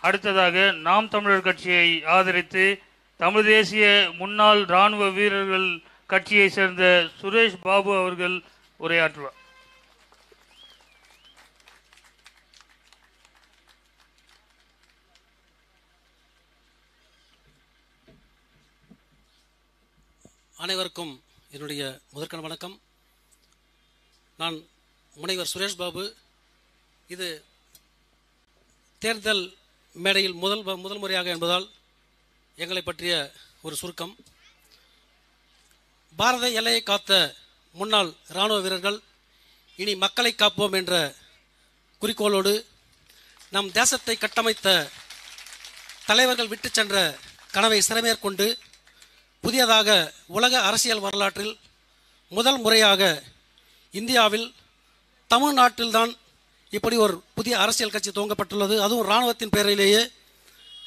அடுத்ததாக நாம் தமிழர் கட்சியை ஆதரித்து தமிழ் தேசிய முன்னாள் இராணுவ வீரர்கள் கட்சியை சேர்ந்த சுரேஷ் பாபு அவர்கள் உரையாற்றுவார். அனைவருக்கும் என்னுடைய முதற்கண் வணக்கம். நான் முனைவர் சுரேஷ் பாபு. இது தேர்தல் மேடையில் முதல் முறையாக என்பதால் எங்களை பற்றிய ஒரு சுருக்கம். பாரத எல்லையை காத்த முன்னாள் இராணுவ வீரர்கள் இனி மக்களை காப்போம் என்ற குறிக்கோளோடு நம் தேசத்தை கட்டமைத்த தலைவர்கள் விட்டு சென்ற கனவை சிறமேற்கொண்டு புதியதாக உலக அரசியல் வரலாற்றில் முதல் முறையாக இந்தியாவில் தமிழ்நாட்டில்தான் இப்படி ஒரு புதிய அரசியல் கட்சி துவங்கப்பட்டுள்ளது. அதுவும் இராணுவத்தின் பெயரிலேயே.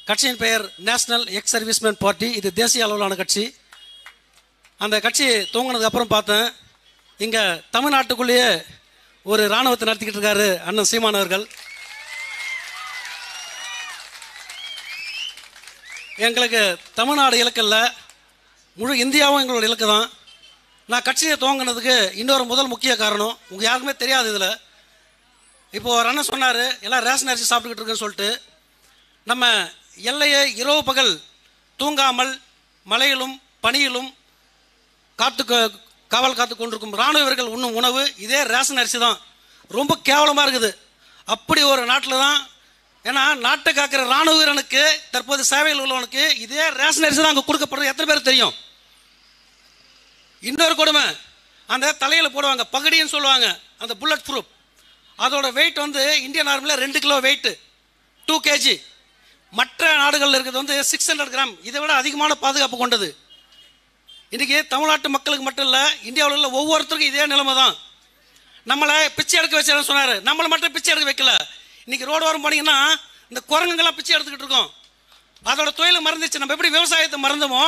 கட்சியின் பெயர் நேஷனல் எக்ஸ் சர்வீஸ்மேன் பார்ட்டி. இது தேசிய அளவிலான கட்சி. அந்த கட்சி துவங்கினதுக்கு அப்புறம் பார்த்தேன், இங்கே தமிழ்நாட்டுக்குள்ளேயே ஒரு இராணுவத்தை நடத்திக்கிட்டு இருக்காரு அண்ணன் சீமான் அவர்கள். எங்களுக்கு தமிழ்நாடு இலக்கில்ல, முழு இந்தியாவும் எங்களோட இலக்கு தான். நான் கட்சியை துவங்கினதுக்கு இன்னொரு முக்கிய காரணம் உங்கள் யாருக்குமே தெரியாது. இதில் இப்போது ஒரு அண்ணன் சொன்னார், எல்லாம் ரேஷன் அரிசி சாப்பிட்டுக்கிட்டு இருக்குன்னு சொல்லிட்டு. நம்ம எல்லையை இரவு பகல் தூங்காமல் மழையிலும் பனியிலும் காவல் காத்து கொண்டிருக்கும் இராணுவர்கள் உண்ணும் உணவு இதே ரேஷன் அரிசி தான். ரொம்ப கேவலமாக இருக்குது. அப்படி ஒரு நாட்டில் தான், ஏன்னா நாட்டை காக்கிற இராணுவ வீரனுக்கு தற்போது சேவையில் உள்ளவனுக்கு இதே ரேஷன் அரிசி தான் அங்கே கொடுக்கப்படுறது. எத்தனை பேர் தெரியும்? இன்னொரு கொடுமை, அந்த தலையில் போடுவாங்க பகடின்னு சொல்லுவாங்க, அந்த புல்லட் ப்ரூஃப். அதோட வெயிட் வந்து இந்தியன் ஆர்மியில் 2 கிலோ வெயிட்டு, 2 kg. மற்ற நாடுகளில் இருக்கிறது வந்து 600 கிராம். இதை விட அதிகமான பாதுகாப்பு கொண்டது. இன்றைக்கி தமிழ்நாட்டு மக்களுக்கு மட்டும் இல்லை, இந்தியாவில் உள்ள ஒவ்வொருத்தருக்கும் இதே நிலைமை தான். நம்மளை பிச்சை எடுக்க வச்சாருன்னு சொன்னார். நம்மளை மட்டும் பிச்சை எடுக்க வைக்கல. இன்றைக்கி ரோடு வரும் போனீங்கன்னா இந்த குரங்குங்கெல்லாம் பிச்சை எடுத்துக்கிட்டு இருக்கோம். அதோட தொழிலை மறந்துச்சு. நம்ம எப்படி விவசாயத்தை மறந்தோமோ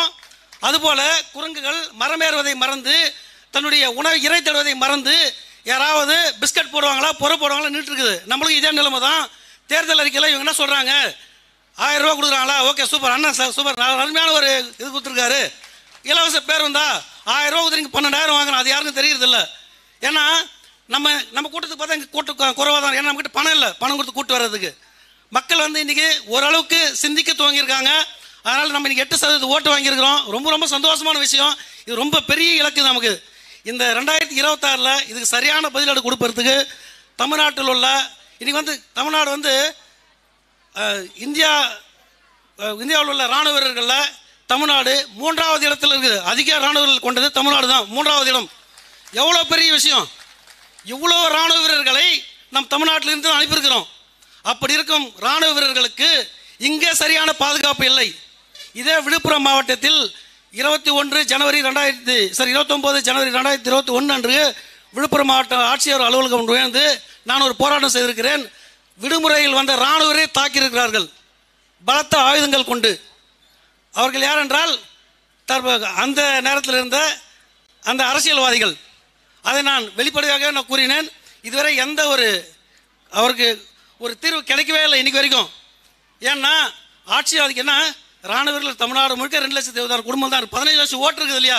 அதுபோல் குரங்குகள் மரமேறுவதை மறந்து தன்னுடைய உணவை இறை தேடுவதை மறந்து யாராவது பிஸ்கட் போடுவாங்களா பொறை போடுவாங்களா நின்று இருக்குது. நம்மளுக்கு இதே நிலைமை தான். தேர்தல் அறிக்கையில் இவங்க என்ன சொல்கிறாங்க, 1000 ரூபா கொடுக்குறாங்களா, ஓகே சூப்பர் அண்ணா சூப்பர், அருமையான ஒரு இது கொடுத்துருக்காரு. இலவச பேர் வந்தா 1000 ரூபா கொடுத்து 12,000 வாங்கணும். அது யாருக்கும் தெரியுறது இல்லை. ஏன்னா நம்ம கூட்டத்துக்கு பார்த்தா இங்கே கூட்டம் குறைவாக தான். ஏன்னா நம்மகிட்ட பணம் இல்லை, பணம் கொடுத்து கூட்டு வர்றதுக்கு. மக்கள் வந்து இன்றைக்கி ஓரளவுக்கு சிந்திக்க துவங்கியிருக்காங்க. அதனால் நம்ம இன்றைக்கி 8% ஓட்டு வாங்கியிருக்கிறோம். ரொம்ப சந்தோஷமான விஷயம். இது ரொம்ப பெரிய இலக்கு நமக்கு. இந்த 2026 இதுக்கு சரியான பதிலீடு கொடுப்பறதுக்கு தமிழ்நாட்டில் உள்ள இன்றைக்கி வந்து தமிழ்நாடு வந்து இந்தியாவில் உள்ள இராணுவ வீரர்களில் தமிழ்நாடு 3வது இடத்துல இருக்குது. அதிக இராணுவர்கள் கொண்டது தமிழ்நாடு தான், 3வது இடம். எவ்வளோ பெரிய விஷயம்! இவ்வளோ இராணுவ வீரர்களை நம் தமிழ்நாட்டிலிருந்து அனுப்பியிருக்கிறோம். அப்படி இருக்கும் இராணுவ வீரர்களுக்கு இங்கே சரியான பாதுகாப்பு இல்லை. இதே விழுப்புரம் மாவட்டத்தில் 29 ஜனவரி 2021 அன்று விழுப்புரம் மாவட்ட ஆட்சியர் அலுவலகம் நுழைந்து நான் ஒரு போராட்டம் செய்திருக்கிறேன். விடுமுறையில் வந்த இராணுவரை தாக்கியிருக்கிறார்கள் பலத்த ஆயுதங்கள் கொண்டு. அவர்கள் யார் என்றால் அந்த நேரத்தில் இருந்த அந்த அரசியல்வாதிகள். அதை நான் வெளிப்படையாக நான் கூறினேன். இதுவரை எந்த அவருக்கு ஒரு தீர்வு கிடைக்கவே இல்லை இன்னைக்கு வரைக்கும். ஏன்னா ஆட்சியாளருக்கு என்ன, இராணுவர்கள் தமிழ்நாடு முழுக்க 2,20,000 குடும்பம் தான், 15 லட்சம் ஓட்டு இருக்குது இல்லையா.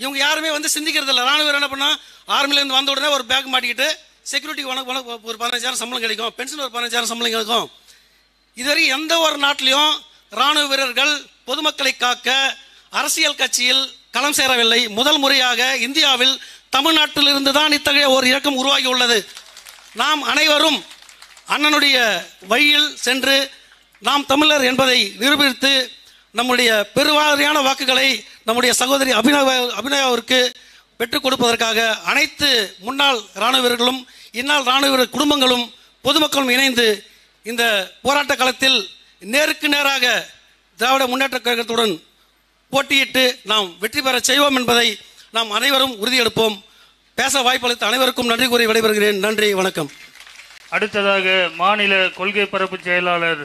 இவங்க யாருமே வந்து சிந்திக்கிறது இல்லை. இராணுவர் என்ன பண்ணால் ஆர்மிலேருந்து வந்த உடனே ஒரு பேக் மாட்டிக்கிட்டு செக்யூரிட்டிக்கு உனக்கு ஒரு 15,000 சம்பளம் கிடைக்கும், பென்ஷன் ஒரு 15,000 சம்பளம் கிடைக்கும். இதுவரை எந்த ஒரு நாட்டிலையும் இராணுவ வீரர்கள் பொதுமக்களை காக்க அரசியல் கட்சியில் களம் சேரவில்லை. முதல் முறையாக இந்தியாவில் தமிழ்நாட்டில் இருந்து தான் இத்தகைய ஒரு இயக்கம் உருவாகி உள்ளது. நாம் அனைவரும் அண்ணனுடைய வழியில் சென்று நாம் தமிழர் என்பதை நிரூபித்து நம்முடைய பெருவாரியான வாக்குகளை நம்முடைய சகோதரி அபிநயாவிற்கு பெற்றுக் கொடுப்பதற்காக அனைத்து முன்னாள் இராணுவ வீரர்களும் இந்நாள் இராணுவ வீரர் குடும்பங்களும் பொதுமக்களும் இணைந்து இந்த போராட்ட களத்தில் நேருக்கு நேராக திராவிட முன்னேற்ற கழகத்துடன் போட்டியிட்டு நாம் வெற்றி பெற செய்வோம் என்பதை நாம் அனைவரும் உறுதியெடுப்போம். பேச வாய்ப்பளித்த அனைவருக்கும் நன்றி கூறி விடைபெறுகிறேன். நன்றி, வணக்கம். அடுத்ததாக மாநில கொள்கை பரப்பு செயலாளர்